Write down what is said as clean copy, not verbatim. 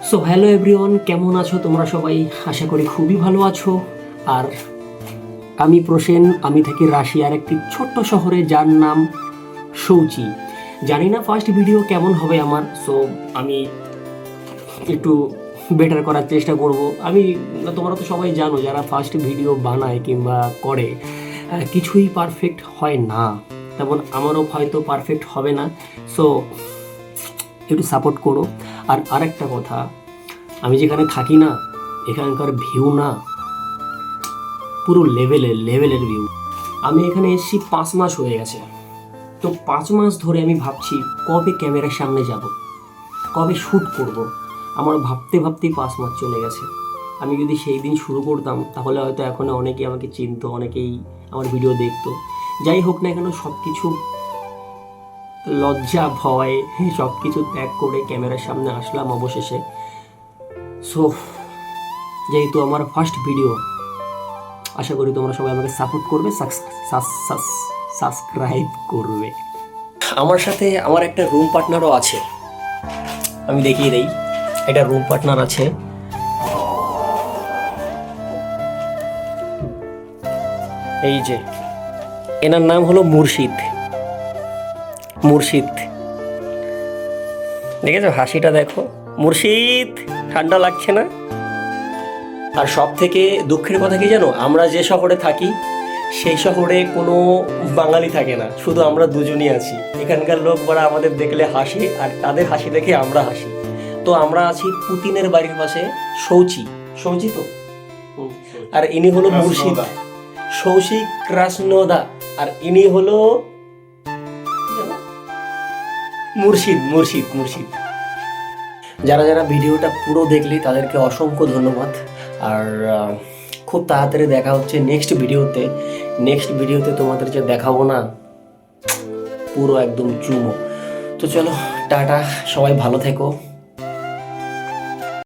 So hello everyone, কেমন আছো তোমরা সবাই? আশা করি খুবই ভালো আছো। আর আমি প্রসেন, আমি থাকি রাশিয়ার একটি ছোট্ট শহরে যার নাম সৌচি। জানি না ফার্স্ট ভিডিও কেমন হবে আমার, সো আমি একটু বেটার করার চেষ্টা করব। তোমরা তো সবাই জানো যারা ফার্স্ট ভিডিও বানায় কিংবা করে কিছুই পারফেক্ট হয় না, তেমন আমারও হয়তো পারফেক্ট হবে না। সো একটু সাপোর্ট করো। আর আরেকটা কথা, আমি যেখানে থাকি না, এখানকার ভিউ না পুরো লেভেলের ভিউ। আমি এখানে এসেছি 5 মাস হয়ে গেছে। তো 5 মাস ধরে আমি ভাবছি কবে ক্যামেরার সামনে যাব, কবে শ্যুট করব। আমার ভাবতে ভাবতেই 5 মাস চলে গেছে। আমি যদি সেই দিন শুরু করতাম তাহলে হয়তো এখন অনেকেই আমাকে চিনতো, অনেকেই আমার ভিডিও দেখতো। যাই হোক না কেন, সব কিছু লজ্জা ভয় সব কিছু ত্যাগ করে ক্যামেরার সামনে আসলাম অবশেষে। সো যেহেতু আমার ফার্স্ট ভিডিও, আশা করি তোমরা সবাই আমাকে সাপোর্ট করবে, সাবস্ক্রাইব করবে। আমার সাথে আমার একটা রুম পার্টনারও আছে, আমি দেখিয়ে দেই। একটা রুম পার্টনার আছে, এই যে এনার নাম হলো মুর্শিদ। দেখেছো হাসিটা, দেখো মুর্শিদ, ঠান্ডা লাগছে না? আর সব থেকে দুঃখের কথা কি জানো, আমরা যে শহরে থাকি সেই শহরে কোনো বাঙালি থাকে না, শুধু আমরা দুজনই আছি। এখানকার লোক বড় আমাদের দেখলে হাসে, আর তাদের হাসি দেখে আমরা হাসি। তো আমরা আছি পুতিনের বাড়ির পাশে সৌচি তো। আর ইনি হলো মুর্শিদ, সৌচি ক্রাসনোদা। আর ইনি হলো মুর্শিদ। যারা যারা ভিডিওটা পুরো দেখলে তাদেরকে অসংখ্য ধন্যবাদ। আর খুব তাড়াতাড়ি দেখা হচ্ছে নেক্সট ভিডিওতে তোমাদের যে দেখাবো না, পুরো একদম চুমো। তো চলো টাটা, সবাই ভালো থেকো।